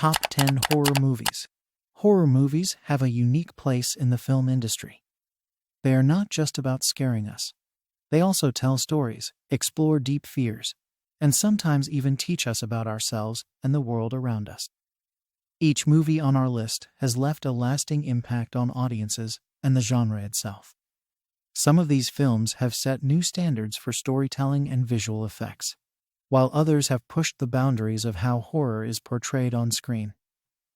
Top 10 Horror Movies. Horror movies have a unique place in the film industry. They are not just about scaring us. They also tell stories, explore deep fears, and sometimes even teach us about ourselves and the world around us. Each movie on our list has left a lasting impact on audiences and the genre itself. Some of these films have set new standards for storytelling and visual effects, while others have pushed the boundaries of how horror is portrayed on screen.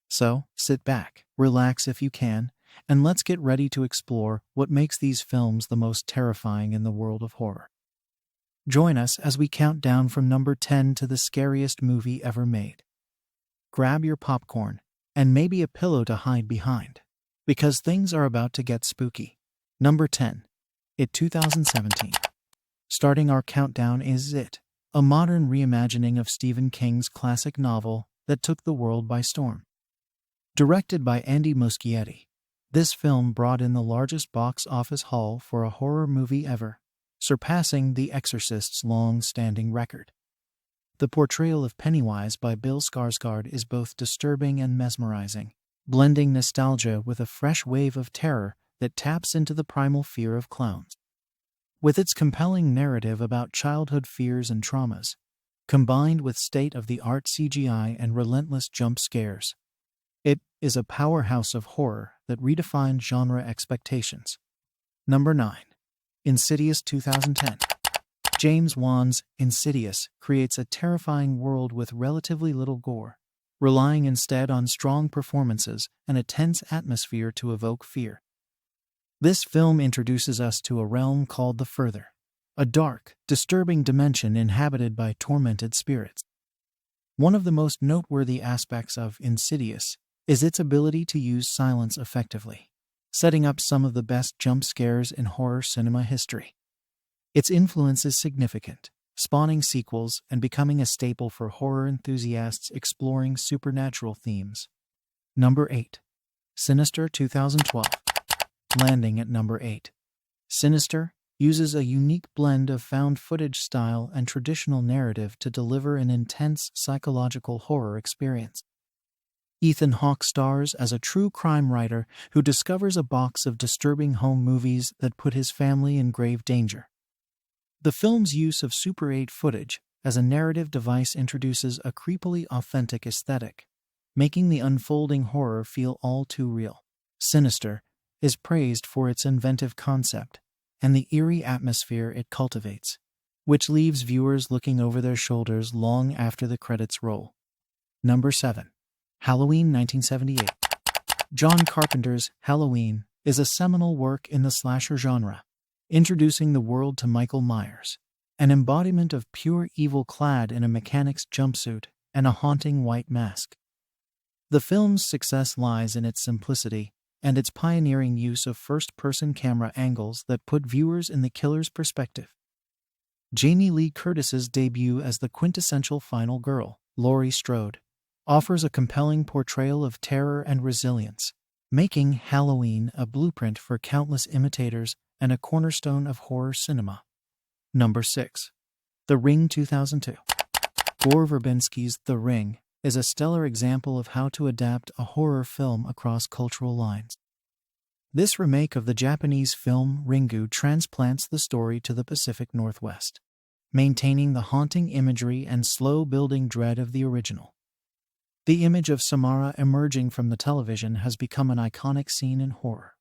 So, sit back, relax if you can, and let's get ready to explore what makes these films the most terrifying in the world of horror. Join us as we count down from number 10 to the scariest movie ever made. Grab your popcorn, and maybe a pillow to hide behind, because things are about to get spooky. Number 10. It 2017. Starting our countdown is It, a modern reimagining of Stephen King's classic novel that took the world by storm. Directed by Andy Muschietti, this film brought in the largest box office haul for a horror movie ever, surpassing The Exorcist's long-standing record. The portrayal of Pennywise by Bill Skarsgård is both disturbing and mesmerizing, blending nostalgia with a fresh wave of terror that taps into the primal fear of clowns. With its compelling narrative about childhood fears and traumas, combined with state-of-the-art CGI and relentless jump scares, it is a powerhouse of horror that redefined genre expectations. Number 9. Insidious 2010. James Wan's Insidious creates a terrifying world with relatively little gore, relying instead on strong performances and a tense atmosphere to evoke fear. This film introduces us to a realm called the Further, a dark, disturbing dimension inhabited by tormented spirits. One of the most noteworthy aspects of Insidious is its ability to use silence effectively, setting up some of the best jump scares in horror cinema history. Its influence is significant, spawning sequels and becoming a staple for horror enthusiasts exploring supernatural themes. Number 8. Sinister 2012. Landing at number 8. Sinister uses a unique blend of found footage style and traditional narrative to deliver an intense psychological horror experience. Ethan Hawke stars as a true crime writer who discovers a box of disturbing home movies that put his family in grave danger. The film's use of Super 8 footage as a narrative device introduces a creepily authentic aesthetic, making the unfolding horror feel all too real. Sinister is praised for its inventive concept and the eerie atmosphere it cultivates, which leaves viewers looking over their shoulders long after the credits roll. Number 7. Halloween 1978. John Carpenter's Halloween is a seminal work in the slasher genre, introducing the world to Michael Myers, an embodiment of pure evil clad in a mechanic's jumpsuit and a haunting white mask. The film's success lies in its simplicity and its pioneering use of first-person camera angles that put viewers in the killer's perspective. Jamie Lee Curtis's debut as the quintessential final girl, Laurie Strode, offers a compelling portrayal of terror and resilience, making Halloween a blueprint for countless imitators and a cornerstone of horror cinema. Number 6. The Ring 2002. Gore Verbinski's The Ring is a stellar example of how to adapt a horror film across cultural lines. This remake of the Japanese film Ringu transplants the story to the Pacific Northwest, maintaining the haunting imagery and slow-building dread of the original. The image of Samara emerging from the television has become an iconic scene in horror,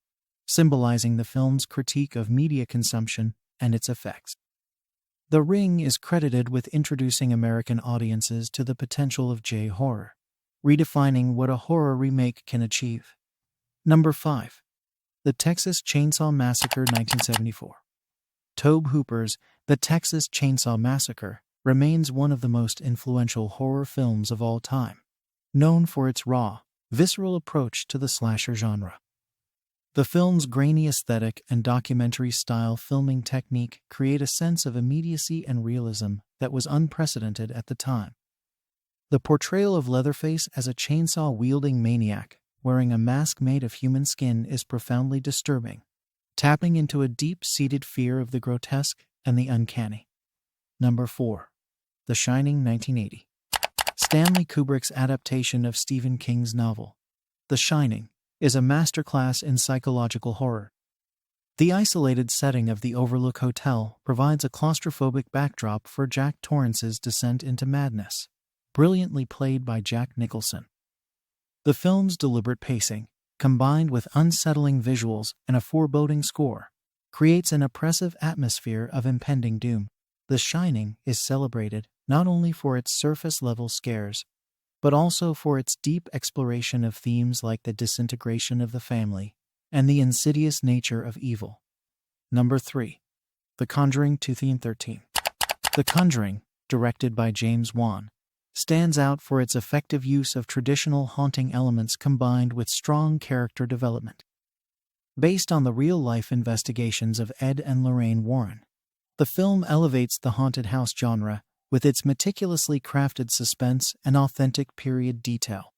symbolizing the film's critique of media consumption and its effects. The Ring is credited with introducing American audiences to the potential of J-horror, redefining what a horror remake can achieve. Number 5. The Texas Chainsaw Massacre 1974. Tobe Hooper's The Texas Chainsaw Massacre remains one of the most influential horror films of all time, known for its raw, visceral approach to the slasher genre. The film's grainy aesthetic and documentary-style filming technique create a sense of immediacy and realism that was unprecedented at the time. The portrayal of Leatherface as a chainsaw-wielding maniac wearing a mask made of human skin is profoundly disturbing, tapping into a deep-seated fear of the grotesque and the uncanny. Number 4. The Shining 1980. Stanley Kubrick's adaptation of Stephen King's novel, The Shining, is a masterclass in psychological horror. The isolated setting of the Overlook Hotel provides a claustrophobic backdrop for Jack Torrance's descent into madness, brilliantly played by Jack Nicholson. The film's deliberate pacing, combined with unsettling visuals and a foreboding score, creates an oppressive atmosphere of impending doom. The Shining is celebrated not only for its surface-level scares, but also for its deep exploration of themes like the disintegration of the family and the insidious nature of evil. Number 3. The Conjuring 2013. The Conjuring, directed by James Wan, stands out for its effective use of traditional haunting elements combined with strong character development. Based on the real-life investigations of Ed and Lorraine Warren, the film elevates the haunted house genre with its meticulously crafted suspense and authentic period detail.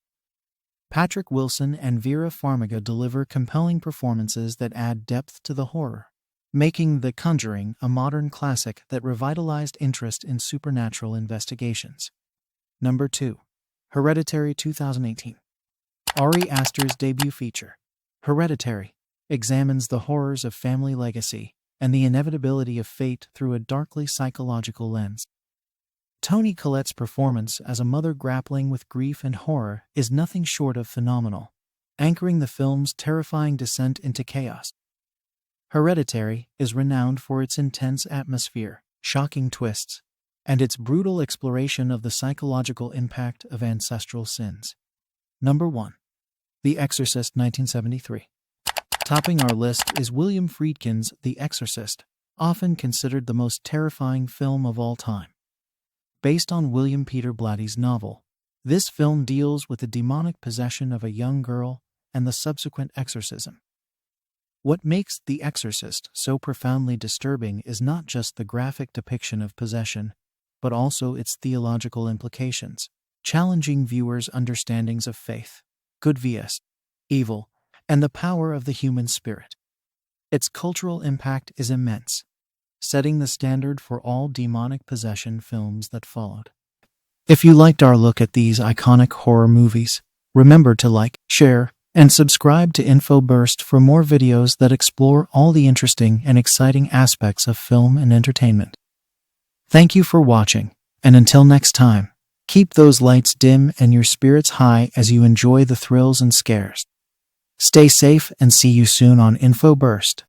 Patrick Wilson and Vera Farmiga deliver compelling performances that add depth to the horror, making The Conjuring a modern classic that revitalized interest in supernatural investigations. Number 2. Hereditary 2018. Ari Aster's debut feature, Hereditary, examines the horrors of family legacy and the inevitability of fate through a darkly psychological lens. Toni Collette's performance as a mother grappling with grief and horror is nothing short of phenomenal, anchoring the film's terrifying descent into chaos. Hereditary is renowned for its intense atmosphere, shocking twists, and its brutal exploration of the psychological impact of ancestral sins. Number 1. The Exorcist 1973. Topping our list is William Friedkin's The Exorcist, often considered the most terrifying film of all time. Based on William Peter Blatty's novel, this film deals with the demonic possession of a young girl and the subsequent exorcism. What makes The Exorcist so profoundly disturbing is not just the graphic depiction of possession, but also its theological implications, challenging viewers' understandings of faith, good vs. evil, and the power of the human spirit. Its cultural impact is immense, setting the standard for all demonic possession films that followed. If you liked our look at these iconic horror movies, remember to like, share, and subscribe to InfoBurst for more videos that explore all the interesting and exciting aspects of film and entertainment. Thank you for watching, and until next time, keep those lights dim and your spirits high as you enjoy the thrills and scares. Stay safe and see you soon on InfoBurst.